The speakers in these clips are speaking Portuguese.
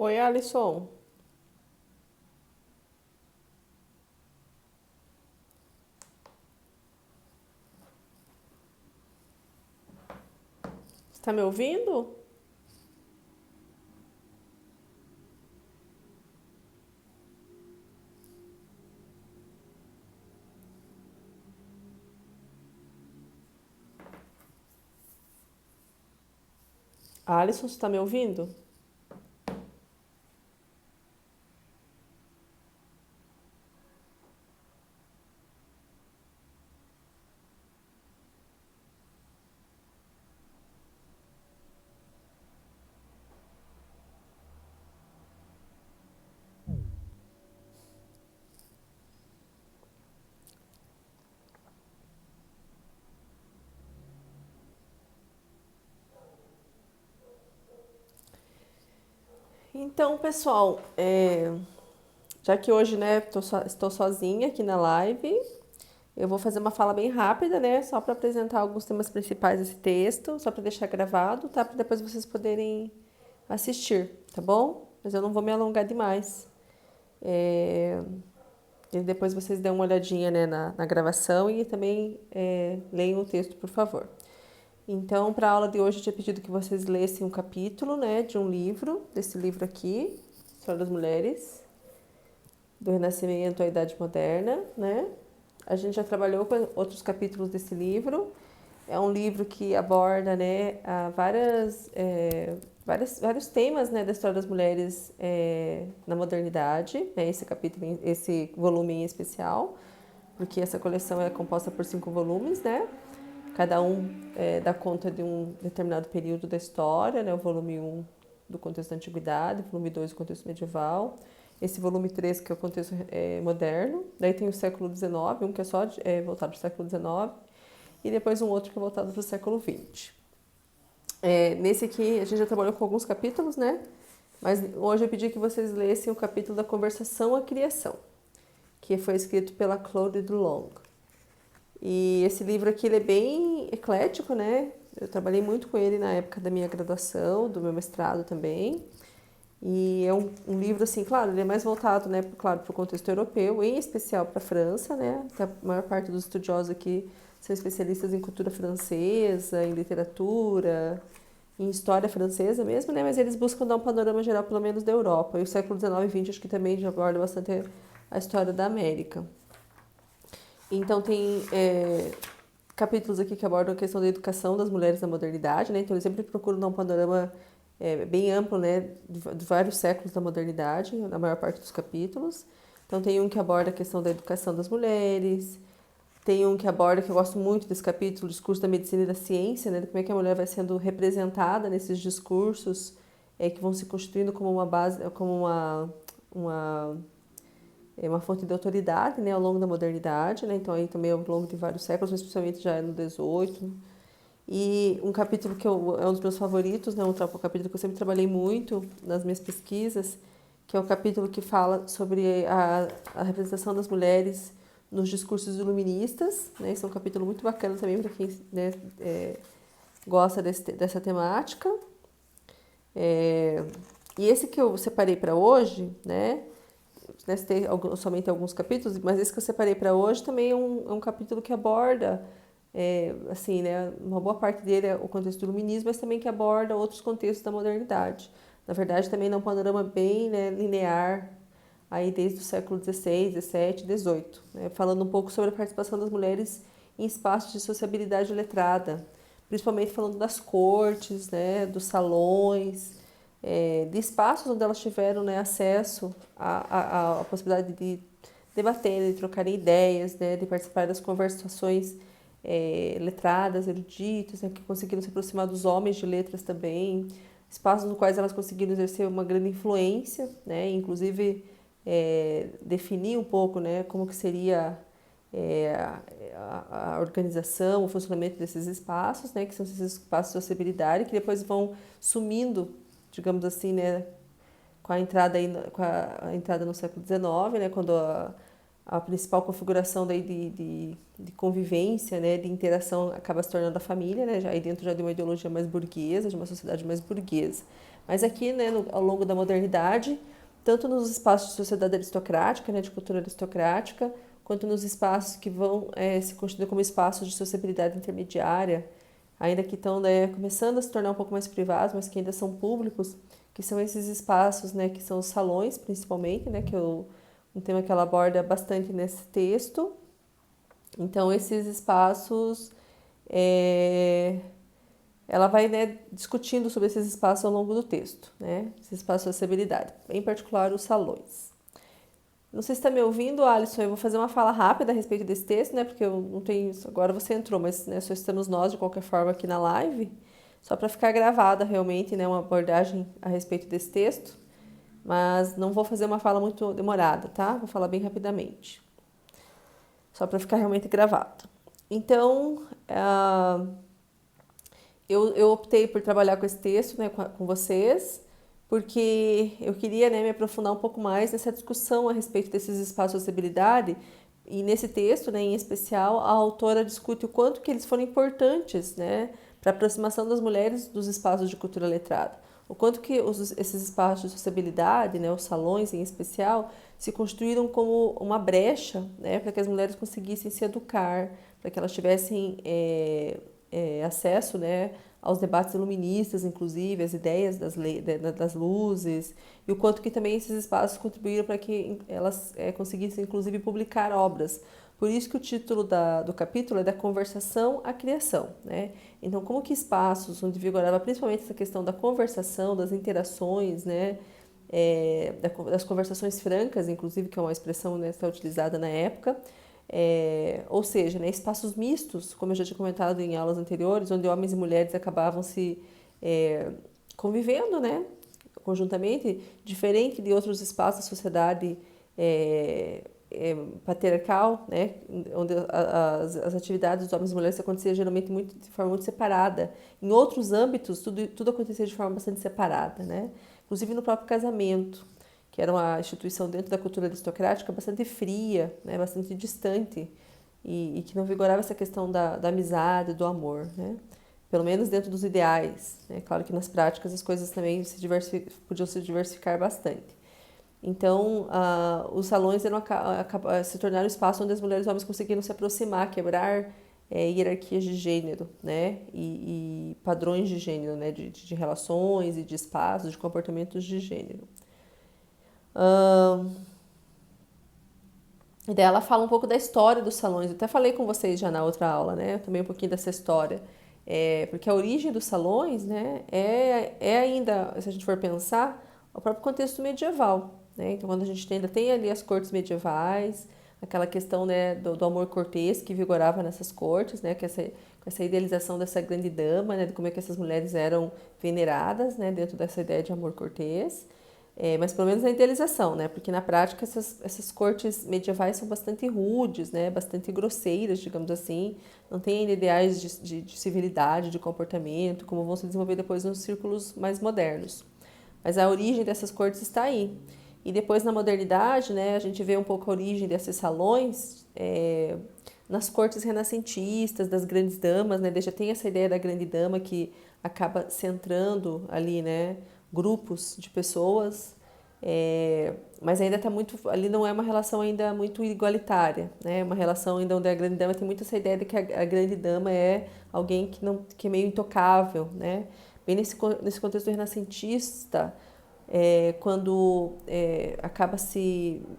Oi, Alisson. Você tá me ouvindo? Alisson, você tá me ouvindo? Então, pessoal, já que hoje, né, estou sozinha aqui na live, eu vou fazer uma fala bem rápida, né, só para apresentar alguns temas principais desse texto, só para deixar gravado, tá? Para depois vocês poderem assistir, tá bom? Mas eu não vou me alongar demais. É, e depois vocês dêem uma olhadinha, né, na gravação e também leiam o texto, por favor. Então, para a aula de hoje, eu tinha pedido que vocês lessem um capítulo, né, de um livro, desse livro aqui, História das Mulheres, do Renascimento à Idade Moderna, né? A gente já trabalhou com outros capítulos desse livro. É um livro que aborda, né, vários temas, né, da história das mulheres na modernidade, né, esse capítulo, esse volume em especial, porque essa coleção é composta por 5 volumes, né? Cada um dá conta de um determinado período da história, né? O volume um do contexto da antiguidade, o volume 2 do contexto medieval, esse volume 3 que é o contexto moderno, daí tem o século XIX, um que é só voltado para o século XIX, e depois um outro que é voltado para o século XX. Nesse aqui a gente já trabalhou com alguns capítulos, né? Mas hoje eu pedi que vocês lessem o capítulo da Conversação à Criação, que foi escrito pela Claude Dulong. E esse livro aqui ele é bem eclético, né? Eu trabalhei muito com ele na época da minha graduação, do meu mestrado também. E é um livro, assim, claro, ele é mais voltado, né, claro, para o contexto europeu, em especial para a França, né? A maior parte dos estudiosos aqui são especialistas em cultura francesa, em literatura, em história francesa mesmo, né? Mas eles buscam dar um panorama geral, pelo menos, da Europa. E o século XIX e XX acho que também já aborda bastante a história da América. Então tem capítulos aqui que abordam a questão da educação das mulheres na modernidade, né? Então eles sempre procuram dar um panorama bem amplo, né, de vários séculos da modernidade, na maior parte dos capítulos. Então tem um que aborda a questão da educação das mulheres, tem um que aborda, que eu gosto muito desse capítulo, o discurso da medicina e da ciência, né, de como é que a mulher vai sendo representada nesses discursos que vão se constituindo como uma base, como uma uma fonte de autoridade, né, ao longo da modernidade, né, então aí também ao longo de vários séculos, mas especialmente já no XVIII. E um capítulo que é um dos meus favoritos, né, um capítulo que eu sempre trabalhei muito nas minhas pesquisas, que é o capítulo que fala sobre a representação das mulheres nos discursos iluministas, né, esse é um capítulo muito bacana também para quem, né, gosta dessa temática. E esse que eu separei para hoje, né, tem somente alguns capítulos, mas esse que eu separei para hoje também é um capítulo que aborda, assim, né, uma boa parte dele é o contexto do iluminismo, mas também que aborda outros contextos da modernidade. Na verdade, também é um panorama bem, né, linear, aí desde o século XVI, XVII, XVIII, né, falando um pouco sobre a participação das mulheres em espaços de sociabilidade letrada, principalmente falando das cortes, né, dos salões, de espaços onde elas tiveram, né, acesso à possibilidade de debater, de trocarem ideias, né, de participar das conversações letradas, eruditas, né, que conseguiram se aproximar dos homens de letras também, espaços nos quais elas conseguiram exercer uma grande influência, né, inclusive definir um pouco, né, como que seria a organização, o funcionamento desses espaços, né, que são esses espaços de acessibilidade, que depois vão sumindo, digamos assim, né, com a entrada no século XIX, né, quando a principal configuração daí de convivência, né, de interação acaba se tornando a família, né, já aí dentro já de uma ideologia mais burguesa, de uma sociedade mais burguesa. Mas aqui, né, ao longo da modernidade, tanto nos espaços de sociedade aristocrática, né, de cultura aristocrática, quanto nos espaços que vão se constituir como espaços de sociabilidade intermediária, ainda que estão, né, começando a se tornar um pouco mais privados, mas que ainda são públicos, que são esses espaços, né, que são os salões, principalmente, né, que um tema que ela aborda bastante nesse texto. Então, esses espaços, ela vai, né, discutindo sobre esses espaços ao longo do texto, né, esses espaços de acessibilidade, em particular os salões. Não sei se está me ouvindo, Alisson, eu vou fazer uma fala rápida a respeito desse texto, né, porque eu não tenho, agora você entrou, mas né, só estamos nós de qualquer forma aqui na live, só para ficar gravada realmente, né, uma abordagem a respeito desse texto, mas não vou fazer uma fala muito demorada, tá? Vou falar bem rapidamente, só para ficar realmente gravado. Então, eu optei por trabalhar com esse texto, né, com vocês, porque eu queria, né, me aprofundar um pouco mais nessa discussão a respeito desses espaços de acessibilidade. E nesse texto, né, em especial, a autora discute o quanto que eles foram importantes, né, para a aproximação das mulheres dos espaços de cultura letrada. O quanto que esses espaços de acessibilidade, né, os salões em especial, se constituíram como uma brecha, né, para que as mulheres conseguissem se educar, para que elas tivessem acesso, né, aos debates iluministas, inclusive, as ideias das luzes, e o quanto que também esses espaços contribuíram para que elas conseguissem, inclusive, publicar obras. Por isso que o título do capítulo é da conversação à criação, né? Então, como que espaços onde vigorava principalmente essa questão da conversação, das interações, né? Das conversações francas, inclusive, que é uma expressão, né, que está utilizada na época, ou seja, né, espaços mistos, como eu já tinha comentado em aulas anteriores, onde homens e mulheres acabavam se convivendo, né, conjuntamente, diferente de outros espaços da sociedade patriarcal, né, onde as atividades dos homens e mulheres aconteciam geralmente de forma muito separada. Em outros âmbitos, tudo acontecia de forma bastante separada, né, inclusive no próprio casamento, que era uma instituição dentro da cultura aristocrática bastante fria, né, bastante distante, e que não vigorava essa questão da amizade, do amor, né? Pelo menos dentro dos ideais. Né? Claro que nas práticas as coisas também podiam se diversificar bastante. Então, os salões se tornaram um espaço onde as mulheres e os homens conseguiram se aproximar, quebrar hierarquias de gênero, né? E padrões de gênero, né? De relações e de espaços, de comportamentos de gênero. E daí ela fala um pouco da história dos salões. Eu até falei com vocês já na outra aula, né? Também um pouquinho dessa história. Porque a origem dos salões, né, é ainda, se a gente for pensar, o próprio contexto medieval, né? Então, quando a gente ainda tem ali as cortes medievais, aquela questão, né, do amor cortês que vigorava nessas cortes, né, com essa idealização dessa grande dama, né, de como é que essas mulheres eram veneradas, né, dentro dessa ideia de amor cortês. Mas pelo menos na idealização, né? Porque na prática essas cortes medievais são bastante rudes, né? Bastante grosseiras, digamos assim. Não tem ainda ideais de civilidade, de comportamento, como vão se desenvolver depois nos círculos mais modernos. Mas a origem dessas cortes está aí. E depois na modernidade, né? A gente vê um pouco a origem desses salões nas cortes renascentistas, das grandes damas, né? Já tem essa ideia da grande dama que acaba centrando ali, né? Grupos de pessoas, mas ainda está muito, ali não é uma relação ainda muito igualitária, né? Uma relação ainda onde a grande dama tem muito essa ideia de que a grande dama é alguém que é meio intocável, né? Bem nesse contexto renascentista, quando acaba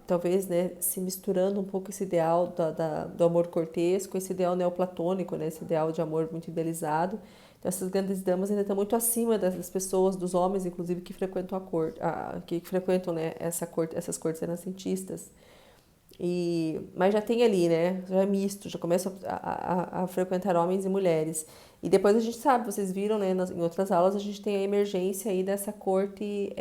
talvez, né, se misturando um pouco esse ideal do amor cortês com esse ideal neoplatônico, né? Esse ideal de amor muito idealizado. Então, essas grandes damas ainda estão muito acima das pessoas, dos homens, inclusive, que frequentam que frequentam, né, essas cortes renascentistas. Mas já tem ali, né? Já é misto, já começa a frequentar homens e mulheres. E depois a gente sabe, vocês viram, né, em outras aulas, a gente tem a emergência aí dessa corte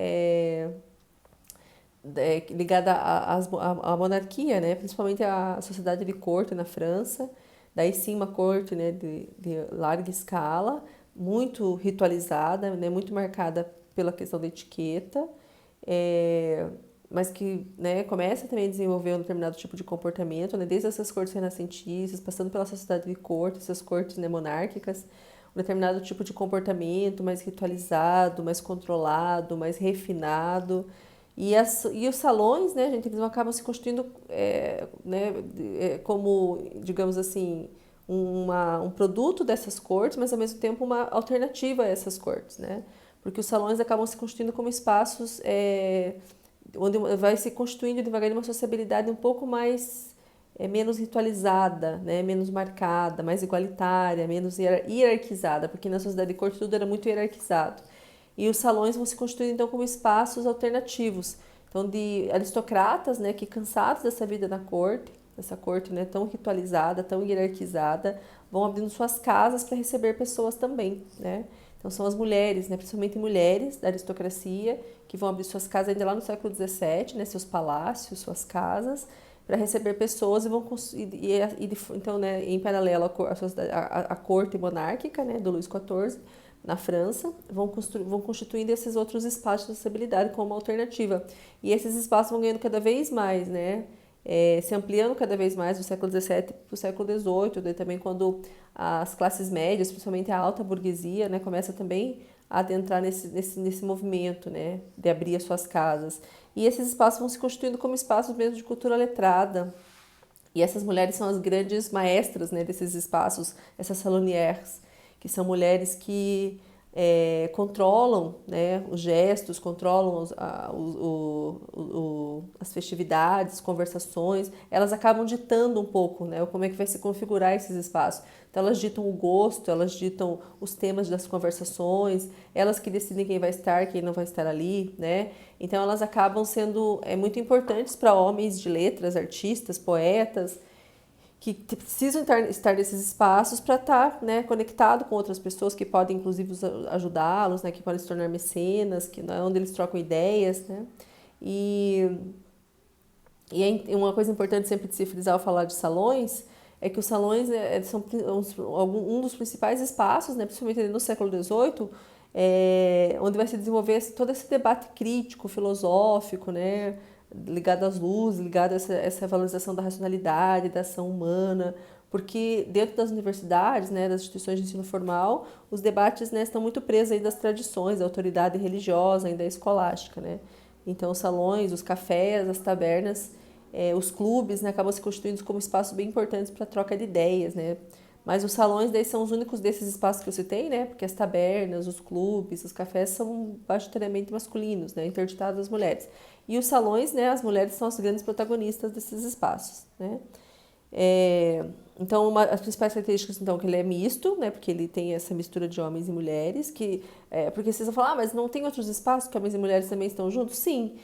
ligada à monarquia, né? Principalmente a sociedade de corte na França. Daí sim uma corte, né, de larga escala, muito ritualizada, né, muito marcada pela questão da etiqueta, mas que, né, começa também a desenvolver um determinado tipo de comportamento, né, desde essas cortes renascentistas, passando pela sociedade de corte, essas cortes, né, monárquicas, um determinado tipo de comportamento mais ritualizado, mais controlado, mais refinado. E os salões, né, gente, eles acabam se constituindo, né, como, digamos assim, um produto dessas cortes, mas ao mesmo tempo uma alternativa a essas cortes, né? Porque os salões acabam se constituindo como espaços onde vai se constituindo devagarinho uma sociabilidade um pouco mais menos ritualizada, né? Menos marcada, mais igualitária, menos hierarquizada, porque na sociedade de corte tudo era muito hierarquizado. E os salões vão se constituir então como espaços alternativos, então de aristocratas, né, que cansados dessa vida na corte, essa corte, né, tão ritualizada, tão hierarquizada, vão abrindo suas casas para receber pessoas também, né? Então são as mulheres, né, principalmente mulheres da aristocracia, que vão abrir suas casas ainda lá no século XVII, né, seus palácios, suas casas, para receber pessoas e vão então, né, em paralelo à corte monárquica, né, do Luís XIV na França, vão constituindo esses outros espaços de acessibilidade como uma alternativa. E esses espaços vão ganhando cada vez mais, né? Se ampliando cada vez mais do século XVII para o século XVIII, daí também quando as classes médias, principalmente a alta burguesia, né, começa também a adentrar nesse movimento, né, de abrir as suas casas. E esses espaços vão se constituindo como espaços mesmo de cultura letrada. E essas mulheres são as grandes maestras, né, desses espaços, essas salonières, que são mulheres que controlam, né, os gestos, controlam as festividades, conversações. Elas acabam ditando um pouco, né, como é que vai se configurar esses espaços. Então elas ditam o gosto, elas ditam os temas das conversações, elas que decidem quem vai estar, quem não vai estar ali, né? Então elas acabam sendo muito importantes para homens de letras, artistas, poetas, que precisam estar nesses espaços para estar, né, conectado com outras pessoas que podem, inclusive, ajudá-los, né, que podem se tornar mecenas, onde eles trocam ideias, né? E uma coisa importante sempre de se frisar ao falar de salões é que os salões são um dos principais espaços, né, principalmente no século XVIII, onde vai se desenvolver todo esse debate crítico, filosófico, né, ligado às luzes, ligado a essa valorização da racionalidade, da ação humana, porque dentro das universidades, né, das instituições de ensino formal, os debates, né, estão muito presos ainda às tradições, à autoridade religiosa, ainda escolástica, né? Então, os salões, os cafés, as tabernas, os clubes, né, acabam se constituindo como espaços bem importantes para troca de ideias, né? Mas os salões daí são os únicos desses espaços que eu citei, né? Porque as tabernas, os clubes, os cafés são majoritariamente masculinos, né? Interditados às mulheres. E os salões, né? As mulheres são as grandes protagonistas desses espaços, né? Então, as principais características, então, que ele é misto, né? Porque ele tem essa mistura de homens e mulheres, porque vocês vão falar, mas não tem outros espaços que homens e mulheres também estão juntos? Sim.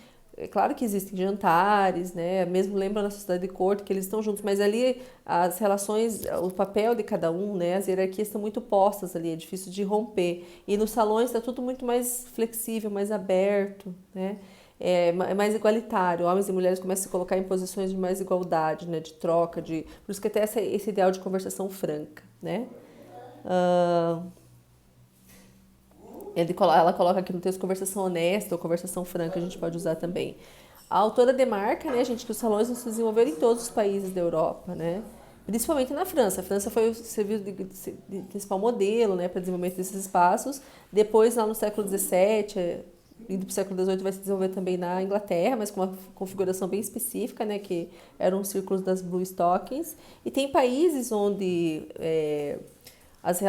É claro que existem jantares, né? Mesmo lembra na sociedade de corte que eles estão juntos, mas ali as relações, o papel de cada um, né? As hierarquias estão muito postas ali, é difícil de romper. E nos salões está tudo muito mais flexível, mais aberto, né? É mais igualitário. Homens e mulheres começam a se colocar em posições de mais igualdade, né? De troca, por isso que até esse ideal de conversação franca, né? Ela coloca aqui no texto conversação honesta ou conversação franca, a gente pode usar também. A autora demarca, né, gente, que os salões não se desenvolveram em todos os países da Europa, né? Principalmente na França. A França serviu de principal modelo, né, para o desenvolvimento desses espaços. Depois, lá no século XVII, indo para o século XVIII, vai se desenvolver também na Inglaterra, mas com uma configuração bem específica, né, que eram os círculos das Blue Stockings. E tem países onde as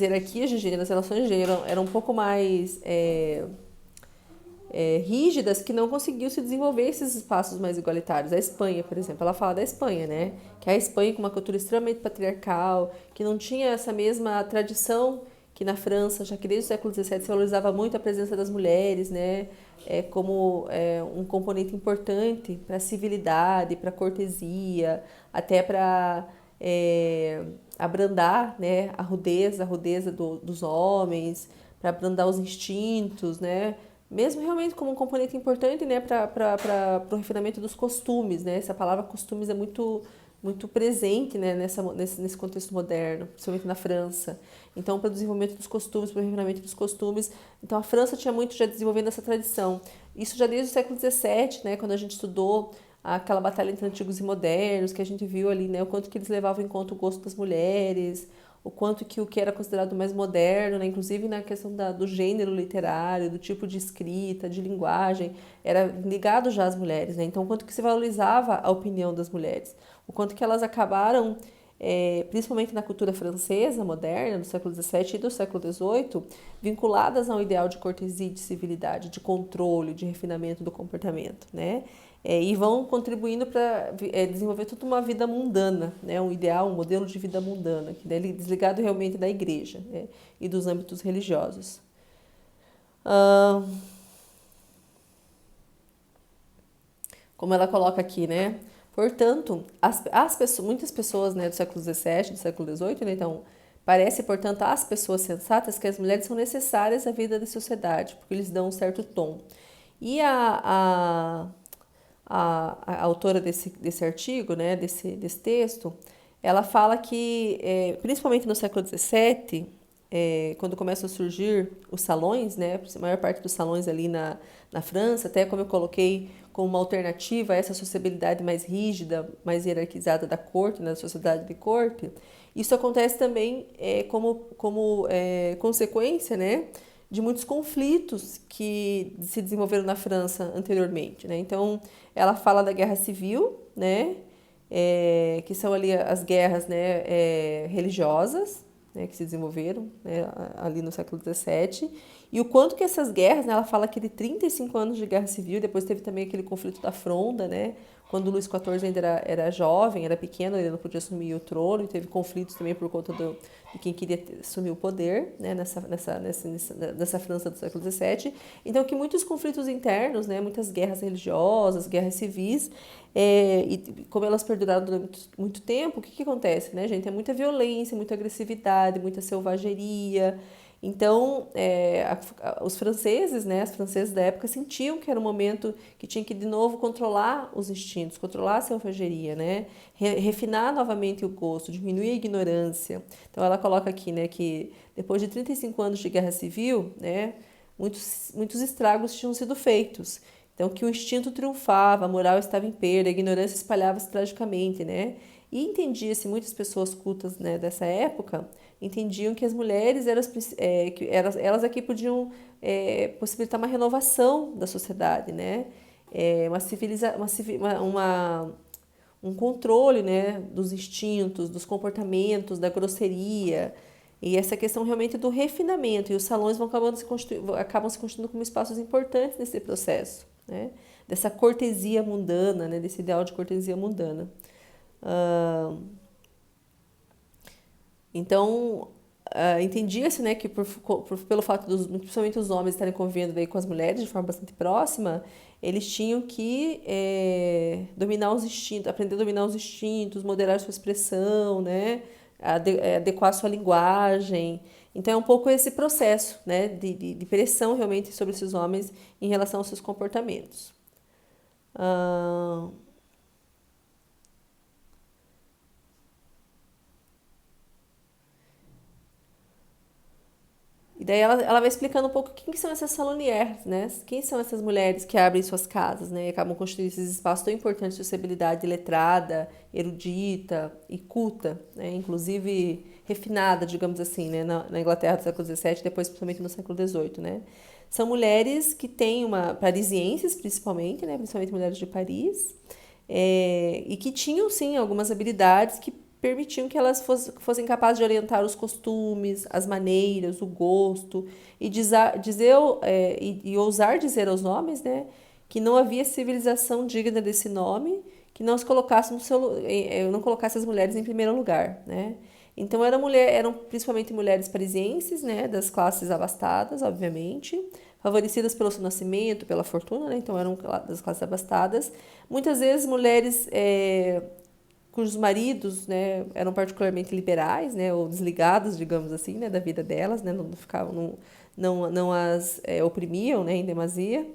hierarquias de gênero, as relações de gênero eram um pouco mais rígidas, que não conseguiu se desenvolver esses espaços mais igualitários. A Espanha, por exemplo, ela fala da Espanha, né? Que é a Espanha com uma cultura extremamente patriarcal, que não tinha essa mesma tradição que na França, já que desde o século XVII se valorizava muito a presença das mulheres, né? Como um componente importante para a civilidade, para a cortesia, até para abrandar, né, a rudeza dos homens, para abrandar os instintos, né? Mesmo realmente como um componente importante, né, para o refinamento dos costumes, né? Essa palavra costumes é muito muito presente, né, nesse contexto moderno, principalmente na França. Então, para o desenvolvimento dos costumes, para o refinamento dos costumes. Então, a França tinha muito já desenvolvendo essa tradição. Isso já desde o século XVII, né, quando a gente estudou aquela batalha entre antigos e modernos, que a gente viu ali, né, o quanto que eles levavam em conta o gosto das mulheres, o quanto que o que era considerado mais moderno, né, inclusive na questão do gênero literário, do tipo de escrita, de linguagem, era ligado já às mulheres, né? Então, o quanto que se valorizava a opinião das mulheres, o quanto que elas acabaram, principalmente na cultura francesa moderna, do século XVII e do século XVIII, vinculadas ao ideal de cortesia, de civilidade, de controle, de refinamento do comportamento, né? E vão contribuindo para desenvolver toda uma vida mundana, né? Um ideal, um modelo de vida mundana, que é desligado realmente da igreja, né? E dos âmbitos religiosos. Como ela coloca aqui, né? Portanto, muitas pessoas, né, do século XVII, do século XVIII, né, então, parece, portanto, às pessoas sensatas que as mulheres são necessárias à vida da sociedade, porque eles dão um certo tom. E a autora desse artigo, né, desse texto, ela fala que, principalmente no século XVII, quando começam a surgir os salões, né, a maior parte dos salões ali na França, até como eu coloquei como uma alternativa a essa sociabilidade mais rígida, mais hierarquizada da corte, da sociedade de corte, isso acontece também como consequência, né, de muitos conflitos que se desenvolveram na França anteriormente, né? Então, ela fala da guerra civil, né? Que são ali as guerras, né, religiosas, né, que se desenvolveram, né, ali no século XVII, e o quanto que essas guerras, né, ela fala que de 35 anos de guerra civil, depois teve também aquele conflito da Fronda, né, quando Luís XIV ainda era jovem, era pequeno, ele não podia assumir o trono, e teve conflitos também por conta de quem queria assumir o poder, né, nessa França do século XVII. Então, que muitos conflitos internos, né, muitas guerras religiosas, guerras civis, e como elas perduraram durante muito tempo, o que acontece, né, gente? É muita violência, muita agressividade, muita selvageria. Então, os franceses, né, as francesas da época sentiam que era um momento que tinha que, de novo, controlar os instintos, controlar a selvageria, né, refinar novamente o gosto, diminuir a ignorância. Então, ela coloca aqui, né, que depois de 35 anos de guerra civil, né, muitos estragos tinham sido feitos. Então, que o instinto triunfava, a moral estava em perda, a ignorância espalhava-se tragicamente, né? E entendia-se, muitas pessoas cultas, né, dessa época, entendiam que as mulheres elas aqui podiam possibilitar uma renovação da sociedade, né? Um controle, né, dos instintos, dos comportamentos, da grosseria, e essa questão realmente do refinamento. E os salões acabam se constituindo como espaços importantes nesse processo, né? Dessa cortesia mundana, né? Desse ideal de cortesia mundana. Então, entendia-se, né, que pelo fato principalmente os homens estarem convivendo daí com as mulheres de forma bastante próxima, eles tinham que dominar os instintos, aprender a dominar os instintos, moderar sua expressão, né, adequar sua linguagem. Então, é um pouco esse processo, né, de pressão realmente sobre esses homens em relação aos seus comportamentos. E daí ela vai explicando um pouco quem que são essas salonières, né? Quem são essas mulheres que abrem suas casas, né? E acabam construindo esses espaços tão importantes de sociabilidade letrada, erudita e culta, né? Inclusive refinada, digamos assim, né? Na Inglaterra do século XVII, depois principalmente no século XVIII, né? São mulheres que têm parisienses, principalmente, né? Principalmente mulheres de Paris, e que tinham, sim, algumas habilidades que permitiam que elas fossem capazes de orientar os costumes, as maneiras, o gosto, e ousar dizer aos homens, né, que não havia civilização digna desse nome, que não não colocasse as mulheres em primeiro lugar, né? Então eram principalmente mulheres parisienses, né, das classes abastadas, obviamente, favorecidas pelo seu nascimento, pela fortuna, né? Então eram das classes abastadas. Muitas vezes mulheres cujos maridos, né, eram particularmente liberais, né, ou desligados, digamos assim, né, da vida delas, né, não ficavam, não as oprimiam, né, em demasia.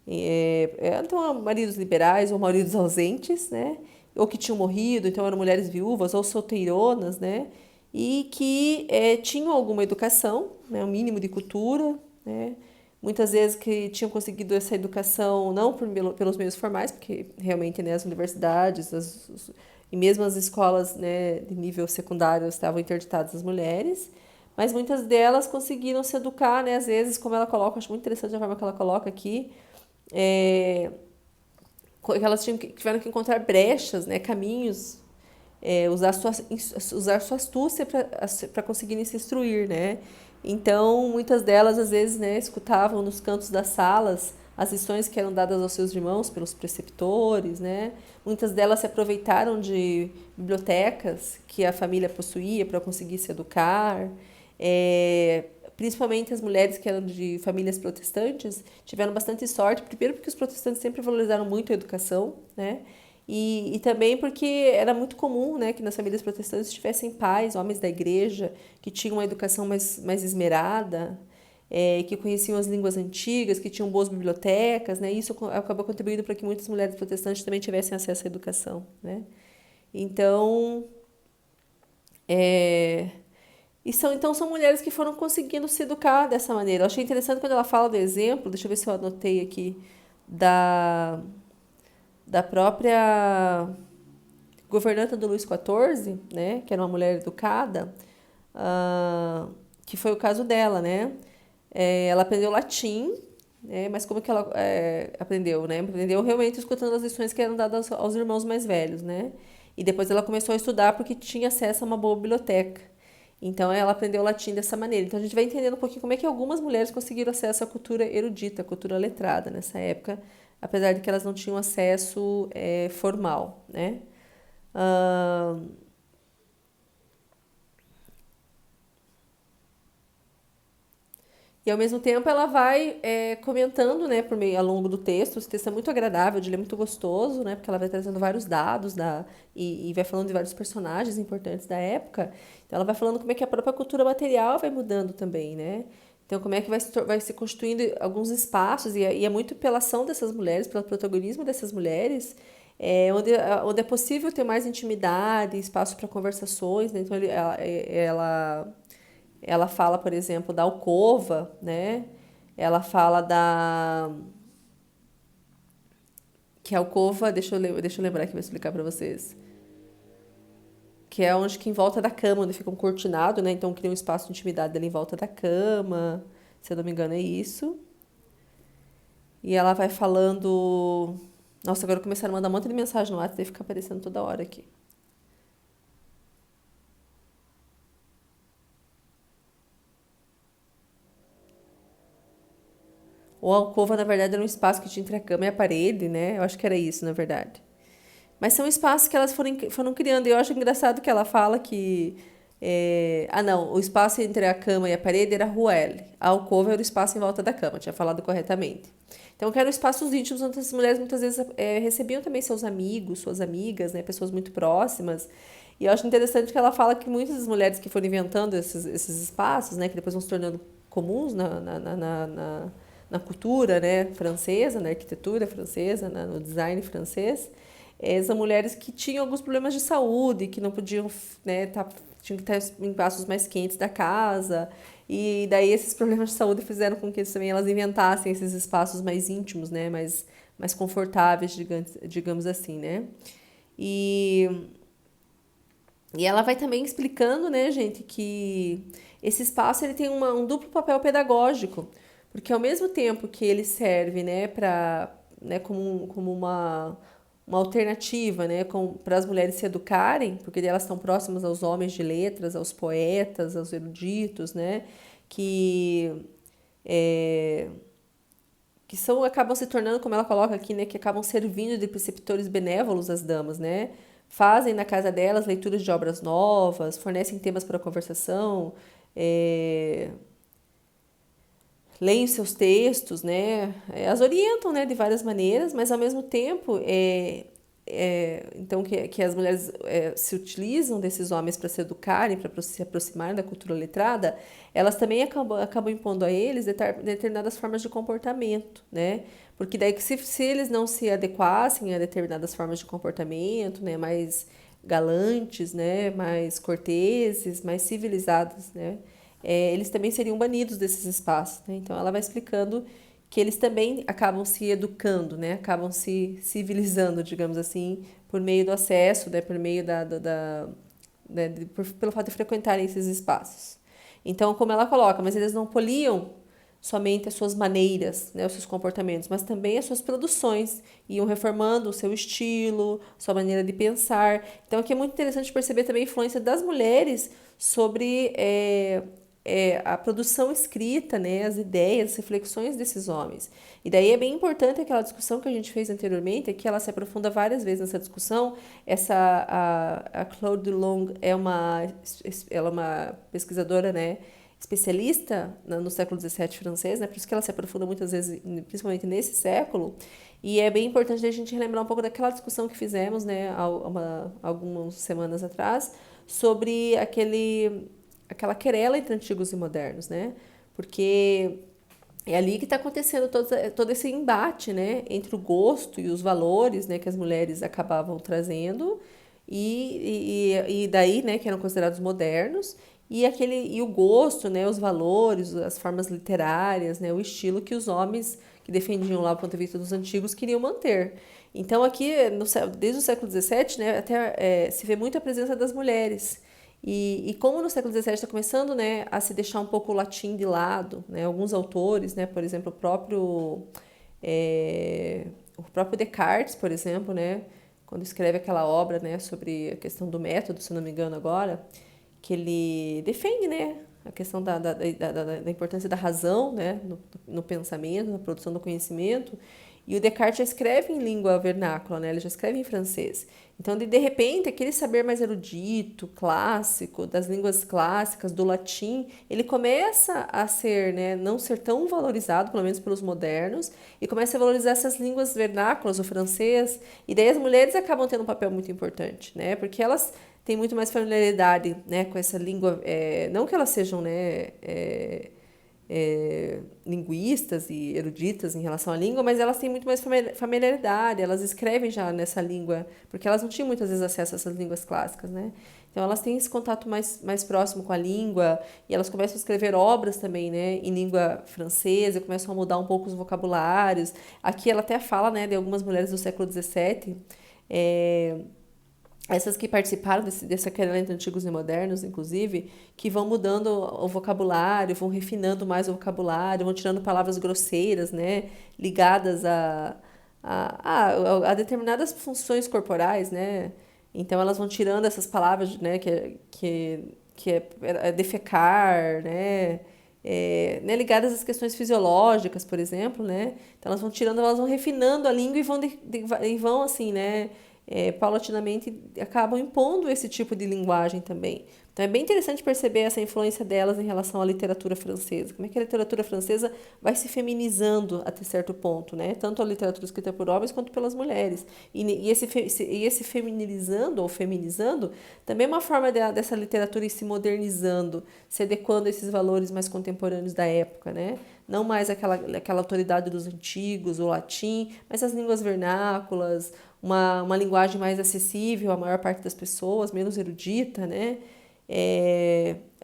Então, maridos liberais ou maridos ausentes, né, ou que tinham morrido, então eram mulheres viúvas ou solteironas, né? E que tinham alguma educação, né? Um mínimo de cultura, né? Muitas vezes que tinham conseguido essa educação não pelos meios formais, porque realmente, né, as universidades e mesmo as escolas, né, de nível secundário estavam interditadas às mulheres, mas muitas delas conseguiram se educar, né, às vezes, como ela coloca, acho muito interessante a forma que ela coloca aqui, é, que elas tiveram que encontrar brechas, né, caminhos, usar sua astúcia para conseguirem se instruir, né? Então, muitas delas, às vezes, né, escutavam nos cantos das salas as lições que eram dadas aos seus irmãos pelos preceptores, né? Muitas delas se aproveitaram de bibliotecas que a família possuía para conseguir se educar. É, Principalmente as mulheres que eram de famílias protestantes tiveram bastante sorte, primeiro porque os protestantes sempre valorizaram muito a educação, né? E também porque era muito comum, né, que nas famílias protestantes tivessem pais, homens da igreja, que tinham uma educação mais esmerada, que conheciam as línguas antigas, que tinham boas bibliotecas, né? Isso acabou contribuindo para que muitas mulheres protestantes também tivessem acesso à educação, né? Então, é, então são mulheres que foram conseguindo se educar dessa maneira. Eu achei interessante quando ela fala do exemplo, deixa eu ver se eu anotei aqui, da, da própria governanta do Luís XIV, né, que era uma mulher educada, que foi o caso dela, né? Ela aprendeu latim, mas como que ela aprendeu, né? Aprendeu realmente escutando as lições que eram dadas aos irmãos mais velhos, né? E depois ela começou a estudar porque tinha acesso a uma boa biblioteca. Então ela aprendeu latim dessa maneira. Então a gente vai entendendo um pouquinho como é que algumas mulheres conseguiram acesso à cultura erudita, à cultura letrada nessa época, apesar de que elas não tinham acesso formal, né? E ao mesmo tempo ela vai comentando, né, ao longo do texto. Esse texto é muito agradável, de ler, muito gostoso, né, porque ela vai trazendo vários dados e vai falando de vários personagens importantes da época. Então ela vai falando como é que a própria cultura material vai mudando também, né? Então como é que vai se constituindo alguns espaços, e é muito pela ação dessas mulheres, pelo protagonismo dessas mulheres, onde é possível ter mais intimidade, espaço para conversações, né? Então ela fala, por exemplo, da alcova, né? Ela fala que a alcova, deixa eu lembrar aqui, vou explicar para vocês. Que é onde que em volta da cama, onde fica um cortinado, né? Então cria um espaço de intimidade ali em volta da cama. Se eu não me engano, é isso. E ela vai falando. Nossa, agora começaram a mandar um monte de mensagem no WhatsApp e fica aparecendo toda hora aqui. Ou a alcova, na verdade, era um espaço que tinha entre a cama e a parede, né? Eu acho que era isso, na verdade. Mas são espaços que elas foram criando. E eu acho engraçado que ela fala que. Não, o espaço entre a cama e a parede era a ruelle. A alcova era o espaço em volta da cama, tinha falado corretamente. Então, que eram espaços íntimos onde as mulheres muitas vezes recebiam também seus amigos, suas amigas, né? Pessoas muito próximas. E eu acho interessante que ela fala que muitas das mulheres que foram inventando esses espaços, né? Que depois vão se tornando comuns na cultura, né, francesa, na arquitetura francesa, no design francês, são mulheres que tinham alguns problemas de saúde, que não podiam, né, tinham que estar em espaços mais quentes da casa, e daí esses problemas de saúde fizeram com que também elas inventassem esses espaços mais íntimos, né, mais confortáveis, digamos assim, né. E, e ela vai também explicando, né, gente, que esse espaço ele tem um duplo papel pedagógico, porque ao mesmo tempo que ele serve, né, como uma alternativa, né, para as mulheres se educarem, porque elas estão próximas aos homens de letras, aos poetas, aos eruditos, né, que é, acabam se tornando, como ela coloca aqui, né, que acabam servindo de preceptores benévolos às damas, né, fazem na casa delas leituras de obras novas, fornecem temas para conversação, leem seus textos, né, as orientam, né, de várias maneiras, mas ao mesmo tempo então que as mulheres se utilizam desses homens para se educarem, para se aproximarem da cultura letrada, elas também acabam impondo a eles determinadas formas de comportamento, né, porque daí que se eles não se adequassem a determinadas formas de comportamento, né, mais galantes, né, mais corteses, mais civilizados, né, eles também seriam banidos desses espaços, né? Então ela vai explicando que eles também acabam se educando, né, acabam se civilizando, digamos assim, por meio do acesso, né, por meio né, pelo fato de frequentarem esses espaços. Então, como ela coloca, mas eles não poliam somente as suas maneiras, né, os seus comportamentos, mas também as suas produções, iam reformando o seu estilo, sua maneira de pensar. Então, aqui é muito interessante perceber também a influência das mulheres sobre a produção escrita, né, as ideias, as reflexões desses homens. E daí é bem importante aquela discussão que a gente fez anteriormente, que ela se aprofunda várias vezes nessa discussão. A Claude Long ela é uma pesquisadora, né, especialista no século XVII francês, né, por isso que ela se aprofunda muitas vezes, principalmente nesse século. E é bem importante a gente relembrar um pouco daquela discussão que fizemos, né, algumas semanas atrás, sobre aquela querela entre antigos e modernos, né? Porque é ali que está acontecendo todo esse embate, né, entre o gosto e os valores, né, que as mulheres acabavam trazendo e daí, né, que eram considerados modernos e o gosto, né, os valores, as formas literárias, né, o estilo que os homens que defendiam lá o ponto de vista dos antigos queriam manter. Então aqui desde o século XVII, né, até se vê muito a presença das mulheres. E como no século XVII está começando, né, a se deixar um pouco o latim de lado, né, alguns autores, né, por exemplo, o próprio Descartes, por exemplo, né, quando escreve aquela obra, né, sobre a questão do método, se não me engano agora, que ele defende, né, a questão da importância da razão, né, no pensamento, na produção do conhecimento. E o Descartes já escreve em língua vernácula, né? Ele já escreve em francês. Então, de repente, aquele saber mais erudito, clássico, das línguas clássicas, do latim, ele começa a ser, né, não ser tão valorizado, pelo menos pelos modernos, e começa a valorizar essas línguas vernáculas, o francês. E daí as mulheres acabam tendo um papel muito importante, né? Porque elas têm muito mais familiaridade, né, com essa língua. Não que elas sejam, né, linguistas e eruditas em relação à língua, mas elas têm muito mais familiaridade, elas escrevem já nessa língua, porque elas não tinham muitas vezes acesso a essas línguas clássicas, né? Então elas têm esse contato mais próximo com a língua e elas começam a escrever obras também, né, em língua francesa, começam a mudar um pouco os vocabulários. Aqui ela até fala, né, de algumas mulheres do século XVII, essas que participaram dessa querela entre antigos e modernos, inclusive, que vão mudando o vocabulário, vão refinando mais o vocabulário, vão tirando palavras grosseiras, né, ligadas a determinadas funções corporais, né. Então elas vão tirando essas palavras, né, que é defecar, né, ligadas às questões fisiológicas, por exemplo, né. Então elas vão tirando, elas vão refinando a língua e vão assim, né, paulatinamente acabam impondo esse tipo de linguagem também. Então é bem interessante perceber essa influência delas em relação à literatura francesa. Como é que a literatura francesa vai se feminizando até certo ponto, né? Tanto a literatura escrita por homens quanto pelas mulheres. E esse feminilizando ou feminizando também é uma forma dessa literatura ir se modernizando, se adequando a esses valores mais contemporâneos da época, né? Não mais aquela autoridade dos antigos, o latim, mas as línguas vernáculas, uma linguagem mais acessível à maior parte das pessoas, menos erudita, né?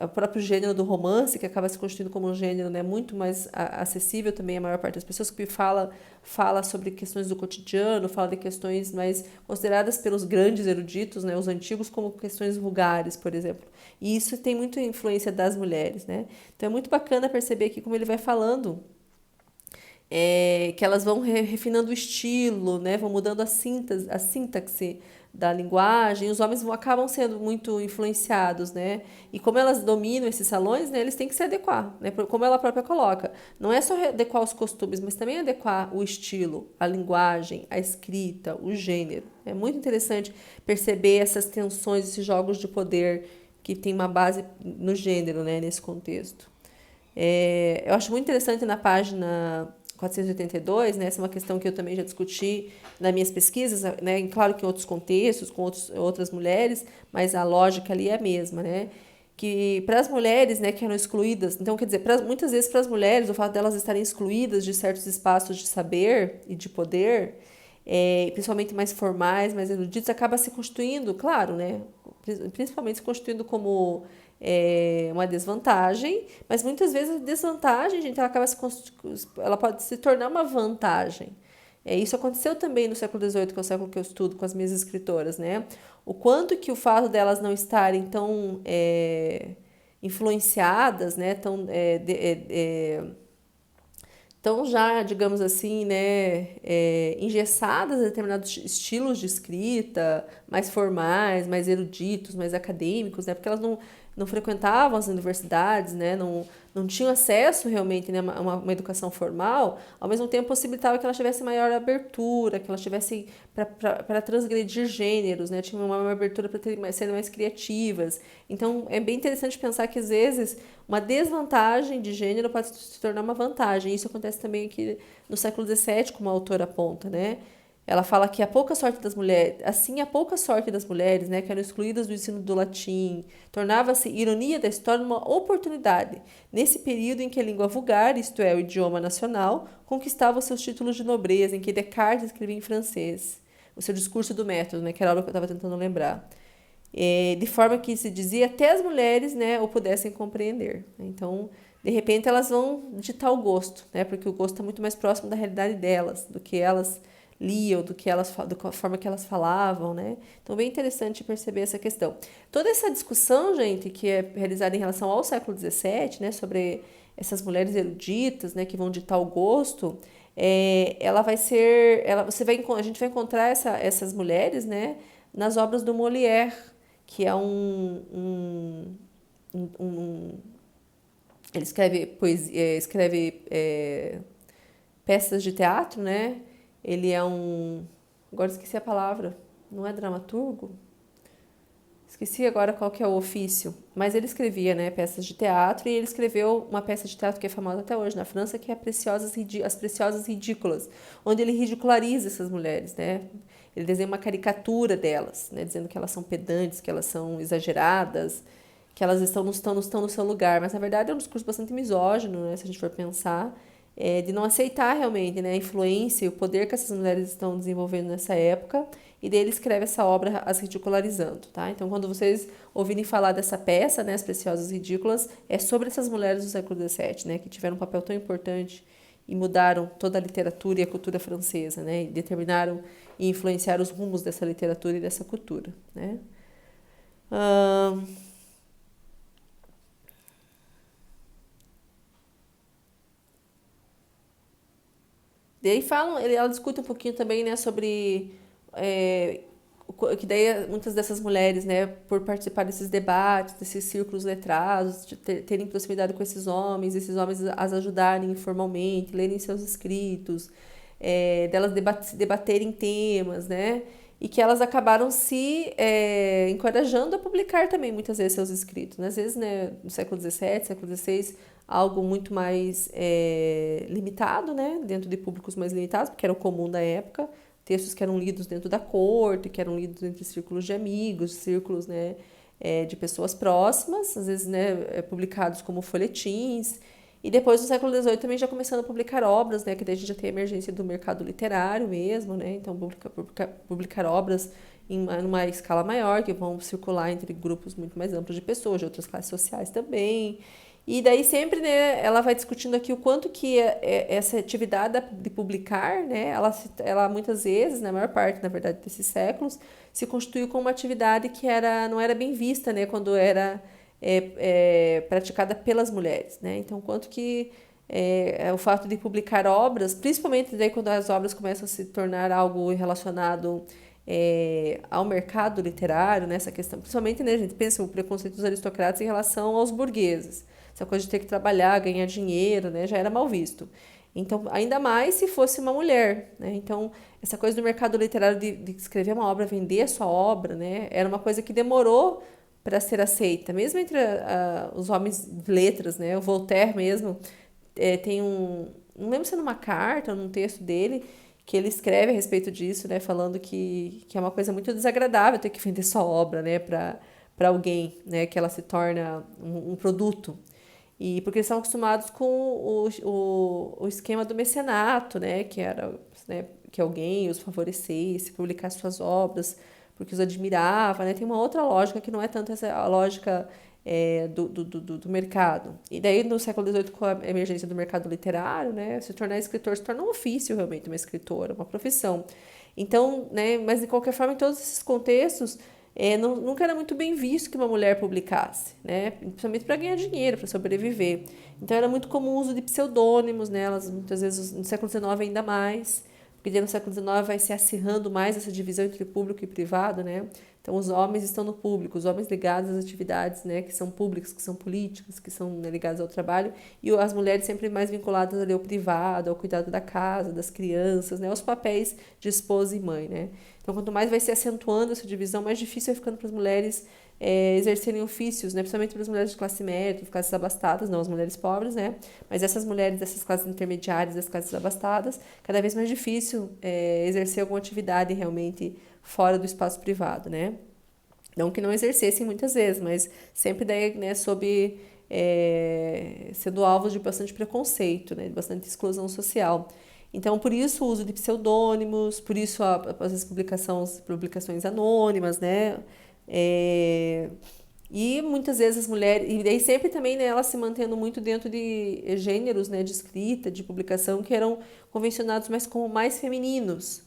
O próprio gênero do romance, que acaba se constituindo como um gênero, né, muito mais acessível também à maior parte das pessoas, que fala sobre questões do cotidiano, fala de questões mais consideradas pelos grandes eruditos, né, os antigos, como questões vulgares, por exemplo. E isso tem muita influência das mulheres, né? Então é muito bacana perceber aqui como ele vai falando que elas vão refinando o estilo, né? Vão mudando a sintaxe da linguagem, os homens acabam sendo muito influenciados, né? E como elas dominam esses salões, né, eles têm que se adequar, né? Como ela própria coloca. Não é só adequar os costumes, mas também adequar o estilo, a linguagem, a escrita, o gênero. É muito interessante perceber essas tensões, esses jogos de poder que tem uma base no gênero, né, nesse contexto. Eu acho muito interessante na página 482, né? Essa é uma questão que eu também já discuti nas minhas pesquisas, né? Claro que em outros contextos, com outras mulheres, mas a lógica ali é a mesma, né? que para as mulheres, né, que eram excluídas, então quer dizer, muitas vezes para as mulheres, o fato delas estarem excluídas de certos espaços de saber e de poder, principalmente mais formais, mais eruditos, acaba se constituindo, claro, né, principalmente se constituindo como uma desvantagem, mas muitas vezes a desvantagem, gente, ela pode se tornar uma vantagem. Isso aconteceu também no século XVIII, que é o século que eu estudo com as minhas escritoras, né? O quanto que o fato delas não estarem tão influenciadas, né? Tão já, digamos assim, né, engessadas a determinados estilos de escrita, mais formais, mais eruditos, mais acadêmicos, né? Porque elas não frequentavam as universidades, né? Não tinham acesso realmente, né, a uma educação formal, ao mesmo tempo possibilitava que elas tivessem maior abertura, que elas tivessem para transgredir gêneros, né? Tinham uma maior abertura para serem mais criativas. Então, é bem interessante pensar que, às vezes, uma desvantagem de gênero pode se tornar uma vantagem. Isso acontece também aqui no século XVII, como a autora aponta, né? Ela fala que a pouca sorte das mulheres, assim, a pouca sorte das mulheres, né, que eram excluídas do ensino do latim, tornava-se ironia da história uma oportunidade, nesse período em que a língua vulgar, isto é, o idioma nacional, conquistava os seus títulos de nobreza, em que Descartes escrevia em francês, o seu discurso do método, né, que era a obra que eu estava tentando lembrar. De forma que se dizia até as mulheres, né, o pudessem compreender. Então, de repente, elas vão de tal gosto, né, porque o gosto está muito mais próximo da realidade delas, do que elas liam, da forma que elas falavam, né? Então, bem interessante perceber essa questão. Toda essa discussão, gente, que é realizada em relação ao século XVII, né, sobre essas mulheres eruditas, né, que vão de tal gosto, ela vai ser, a gente vai encontrar essas mulheres, né, nas obras do Molière, que é ele escreve poesia, escreve peças de teatro, né? Ele é agora esqueci a palavra, não é dramaturgo? Esqueci agora qual que é o ofício, mas ele escrevia, né, peças de teatro, e ele escreveu uma peça de teatro que é famosa até hoje na França, que é As Preciosas Ridículas, onde ele ridiculariza essas mulheres, né? Ele desenha uma caricatura delas, né, dizendo que elas são pedantes, que elas são exageradas, que elas não estão no seu lugar, mas na verdade é um discurso bastante misógino, né, se a gente for pensar, de não aceitar realmente, né, a influência e o poder que essas mulheres estão desenvolvendo nessa época, e daí ele escreve essa obra as ridicularizando, tá? Então, quando vocês ouvirem falar dessa peça, né, As Preciosas Ridículas, é sobre essas mulheres do século XVII, né, que tiveram um papel tão importante e mudaram toda a literatura e a cultura francesa, né, e determinaram e influenciaram os rumos dessa literatura e dessa cultura, né? Daí ela discute um pouquinho também, né, sobre que daí muitas dessas mulheres, né, por participar desses debates, desses círculos letrados, de terem proximidade com esses homens as ajudarem informalmente, lerem seus escritos, delas debaterem temas, né, e que elas acabaram se encorajando a publicar também muitas vezes seus escritos, né? Às vezes, né, no século XVII, século XVI, algo muito mais limitado, né, dentro de públicos mais limitados, porque era o comum da época, textos que eram lidos dentro da corte, que eram lidos entre círculos de amigos, círculos, né, de pessoas próximas, às vezes, né, publicados como folhetins. E depois, no século XVIII, também já começando a publicar obras, né, que daí a gente já tem a emergência do mercado literário mesmo, né, então publicar obras em uma escala maior, que vão circular entre grupos muito mais amplos de pessoas, de outras classes sociais também. E daí sempre, né, ela vai discutindo aqui o quanto que essa atividade de publicar, né, ela muitas vezes, na maior parte, na verdade, desses séculos, se constituiu como uma atividade que não era bem vista, né, quando era praticada pelas mulheres, né? Então, quanto que o fato de publicar obras, principalmente daí quando as obras começam a se tornar algo relacionado ao mercado literário, nessa questão, principalmente, né, a gente pensa o preconceito dos aristocratas em relação aos burgueses, essa coisa de ter que trabalhar, ganhar dinheiro, né, já era mal visto. Então, ainda mais se fosse uma mulher, né? Então, essa coisa do mercado literário de escrever uma obra, vender a sua obra, né, era uma coisa que demorou para ser aceita, mesmo entre os homens de letras, né? O Voltaire mesmo tem não lembro se é numa carta ou num texto dele, que ele escreve a respeito disso, né? Falando que é uma coisa muito desagradável ter que vender sua obra, né? para alguém, né, que ela se torna um produto. E porque eles são acostumados com o esquema do mecenato, né, que era, né, que alguém os favorecesse, publicasse suas obras, porque os admirava, né? Tem uma outra lógica que não é tanto essa a lógica do mercado. E daí, no século XVIII, com a emergência do mercado literário, né, se tornar escritor se torna um ofício, realmente, uma escritora, uma profissão. Então, né, mas de qualquer forma, em todos esses contextos, nunca era muito bem visto que uma mulher publicasse, né, principalmente para ganhar dinheiro, para sobreviver. Então, era muito comum o uso de pseudônimos, né, elas, muitas vezes, no século XIX ainda mais, porque no século XIX vai se acirrando mais essa divisão entre público e privado, né? Então, os homens estão no público, os homens ligados às atividades, né, que são públicas, que são políticas, que são, né, ligadas ao trabalho, e as mulheres sempre mais vinculadas ali ao privado, ao cuidado da casa, das crianças, né, aos papéis de esposa e mãe, né? Então, quanto mais vai se acentuando essa divisão, mais difícil vai ficando para as mulheres exercerem ofícios, né? Principalmente para as mulheres de classe média, classes abastadas, não as mulheres pobres, né? Mas essas mulheres dessas classes intermediárias, das classes abastadas, cada vez mais difícil exercer alguma atividade realmente fora do espaço privado, né? Não que não exercessem muitas vezes, mas sempre daí, né, sob sendo alvos de bastante preconceito, né, de bastante exclusão social. Então, por isso o uso de pseudônimos, por isso as publicações anônimas, né? É, e muitas vezes as mulheres, e daí sempre também, né, elas se mantendo muito dentro de gêneros, né, de escrita, de publicação, que eram convencionados mais como mais femininos.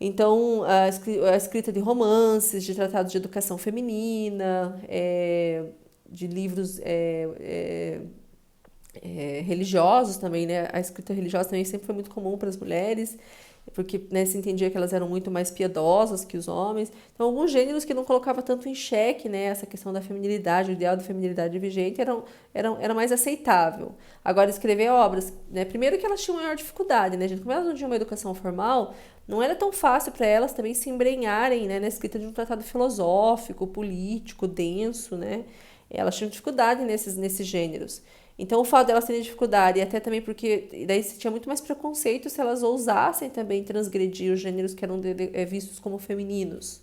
Então, a escrita de romances, de tratados de educação feminina, de livros religiosos também, né? A escrita religiosa também sempre foi muito comum para as mulheres, porque, né, se entendia que elas eram muito mais piedosas que os homens. Então, alguns gêneros que não colocavam tanto em xeque, né, essa questão da feminilidade, o ideal da feminilidade vigente, era mais aceitável. Agora, escrever obras, né, primeiro que elas tinham maior dificuldade, né, gente? Como elas não tinham uma educação formal, não era tão fácil para elas também se embrenharem, né, na escrita de um tratado filosófico, político, denso, né? Elas tinham dificuldade nesses gêneros. Então, o fato delas terem dificuldade, e até também porque daí se tinha muito mais preconceito se elas ousassem também transgredir os gêneros que eram vistos como femininos.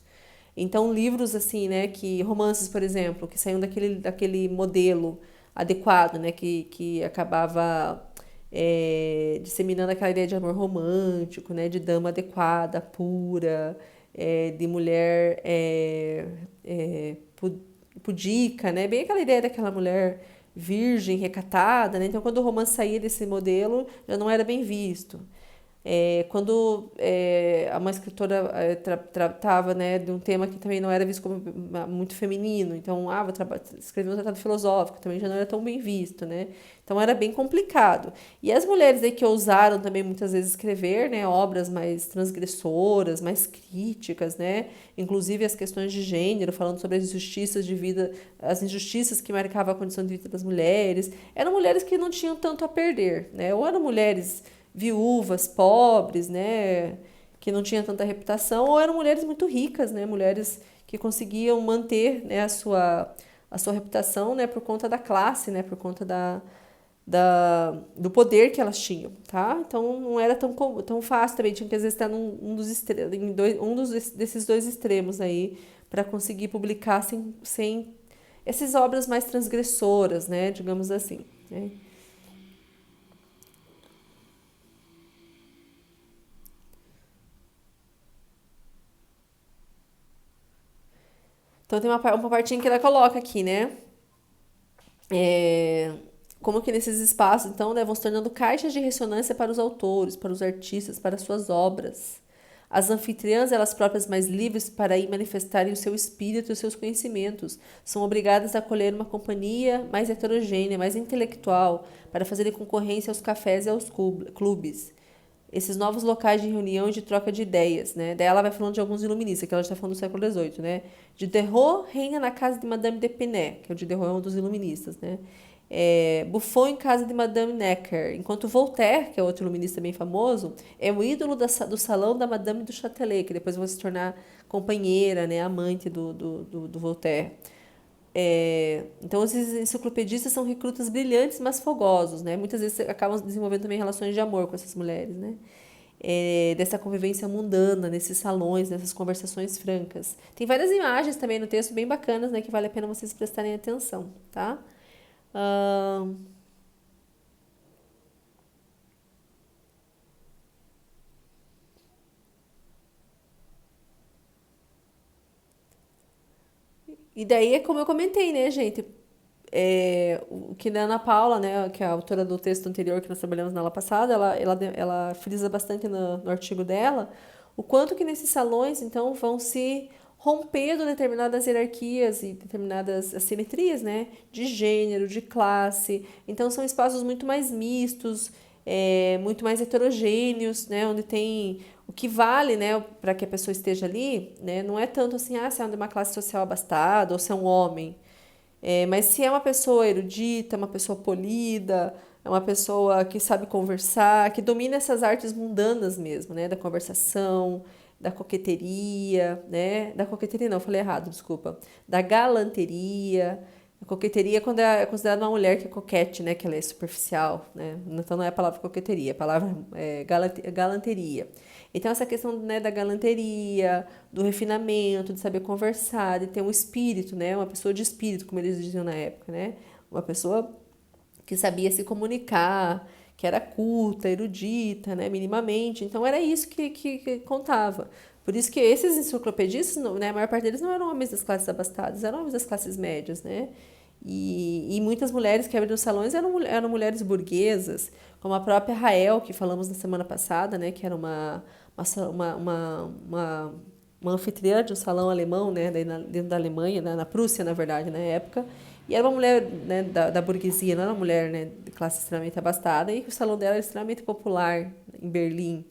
Então, livros assim, né, romances, por exemplo, que saíam daquele modelo adequado, né, que acabava disseminando aquela ideia de amor romântico, né, de dama adequada, pura, de mulher pudica, né, bem aquela ideia daquela mulher virgem, recatada, né? Então, quando o romance saía desse modelo, já não era bem visto. Quando uma escritora tratava, né, de um tema que também não era visto como muito feminino, então, vou escrever um tratado filosófico, também já não era tão bem visto, né? Então, era bem complicado. E as mulheres aí que ousaram também muitas vezes escrever, né, obras mais transgressoras, mais críticas, né? Inclusive as questões de gênero, falando sobre as injustiças de vida, as injustiças que marcavam a condição de vida das mulheres, eram mulheres que não tinham tanto a perder, né? Ou eram mulheres viúvas, pobres, né, que não tinham tanta reputação, ou eram mulheres muito ricas, né, mulheres que conseguiam manter, né, a sua reputação, né, por conta da classe, né, por conta do poder que elas tinham, tá? Então não era tão fácil também, tinha que às vezes estar desses dois extremos aí para conseguir publicar sem essas obras mais transgressoras, né, digamos assim, né? Então tem uma partinha que ela coloca aqui, né? É, como que nesses espaços, então, né, vão se tornando caixas de ressonância para os autores, para os artistas, para suas obras. As anfitriãs, elas próprias mais livres para aí manifestarem o seu espírito e os seus conhecimentos, são obrigadas a acolher uma companhia mais heterogênea, mais intelectual, para fazerem concorrência aos cafés e aos clubes. Esses novos locais de reunião e de troca de ideias, né? Daí ela vai falando de alguns iluministas, que ela está falando do século XVIII, né? Diderot reina na casa de Madame d'Epinay, que o Diderot é um dos iluministas, né? Buffon em casa de Madame Necker, enquanto Voltaire, que é outro iluminista bem famoso, é o ídolo do salão da Madame du Châtelet, que depois vai se tornar companheira, né? Amante do Voltaire. Então, esses enciclopedistas são recrutas brilhantes, mas fogosos, né? Muitas vezes acabam desenvolvendo também relações de amor com essas mulheres, né? dessa convivência mundana, nesses salões, nessas conversações francas. Tem várias imagens também no texto bem bacanas, né, que vale a pena vocês prestarem atenção, tá? Ahn, e daí é como eu comentei, né, gente? O que a Ana Paula, né, que é a autora do texto anterior que nós trabalhamos na aula passada, ela frisa bastante no artigo dela o quanto que nesses salões, então, vão se rompendo determinadas hierarquias e determinadas assimetrias, né, de gênero, de classe. Então, são espaços muito mais mistos, muito mais heterogêneos, né, onde tem o que vale, né, para que a pessoa esteja ali, né, não é tanto assim, se é de uma classe social abastada ou se é um homem. Mas se é uma pessoa erudita, uma pessoa polida, é uma pessoa que sabe conversar, que domina essas artes mundanas mesmo, né? Da conversação, da coqueteria, né? Da coqueteria não, falei errado, desculpa. Da galanteria. A coqueteria é quando é considerada uma mulher que é coquete, né? Que ela é superficial, né? Então não é a palavra coqueteria, a palavra é galanteria. Então essa questão, né, da galanteria, do refinamento, de saber conversar, de ter um espírito, né? Uma pessoa de espírito, como eles diziam na época, né? Uma pessoa que sabia se comunicar, que era culta, erudita, né, minimamente. Então era isso que contava. Por isso que esses enciclopedistas, né, a maior parte deles não eram homens das classes abastadas, eram homens das classes médias, né? E muitas mulheres que abriram salões eram mulheres burguesas, como a própria Rael, que falamos na semana passada, né, que era uma anfitriã de um salão alemão, né, dentro da Alemanha, na Prússia, na verdade, na época. E era uma mulher, né, da burguesia, não era uma mulher, né, de classe extremamente abastada, e o salão dela era extremamente popular em Berlim,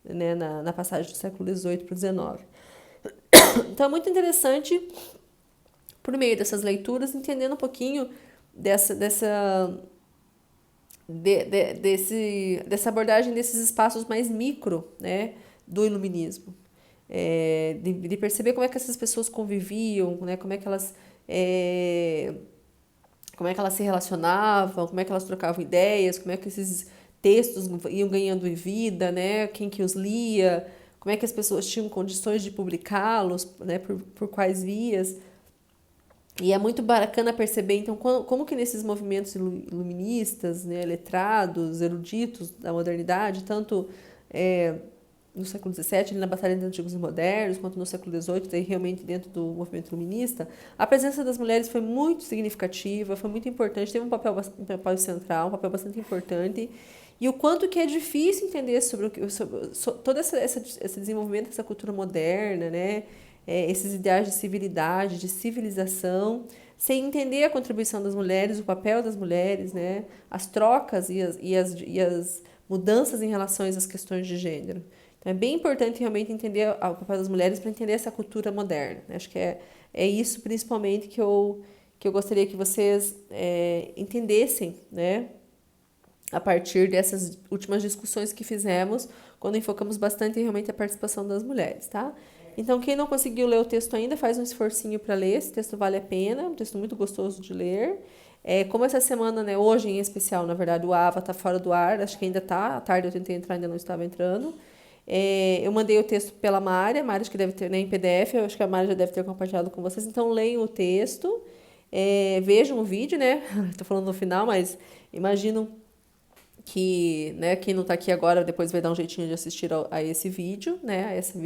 né, na passagem do século XVIII para o XIX. Então é muito interessante, por meio dessas leituras, entendendo um pouquinho dessa abordagem desses espaços mais micro, né, do iluminismo. De perceber como é que essas pessoas conviviam, né, como é que elas se relacionavam, como é que elas trocavam ideias, como é que esses textos iam ganhando vida, né, quem que os lia, como é que as pessoas tinham condições de publicá-los, né, por quais vias. E é muito bacana perceber, então, como que nesses movimentos iluministas, né, letrados, eruditos da modernidade, tanto no século XVII, ali na Batalha dos Antigos e Modernos, quanto no século XVIII, daí realmente dentro do movimento iluminista, a presença das mulheres foi muito significativa, foi muito importante, teve um papel central, um papel bastante importante, e o quanto que é difícil entender sobre todo esse desenvolvimento dessa cultura moderna, né? Esses ideais de civilidade, de civilização, sem entender a contribuição das mulheres, o papel das mulheres, né? As trocas e as mudanças em relação às questões de gênero. Então, é bem importante realmente entender o papel das mulheres para entender essa cultura moderna. Acho que é isso principalmente que eu gostaria que vocês entendessem, né? A partir dessas últimas discussões que fizemos, quando enfocamos bastante realmente a participação das mulheres, tá? Então, quem não conseguiu ler o texto ainda, faz um esforcinho para ler, esse texto vale a pena, é um texto muito gostoso de ler. Como essa semana, né, hoje em especial, na verdade, o AVA está fora do ar, acho que ainda está, à tarde eu tentei entrar, ainda não estava entrando. Eu mandei o texto pela Mari, acho que deve ter, né, em PDF, eu acho que a Mari já deve ter compartilhado com vocês, então leiam o texto, vejam o vídeo, né, estou falando no final, mas imagino que, né, quem não está aqui agora depois vai dar um jeitinho de assistir a esse vídeo, né, a essa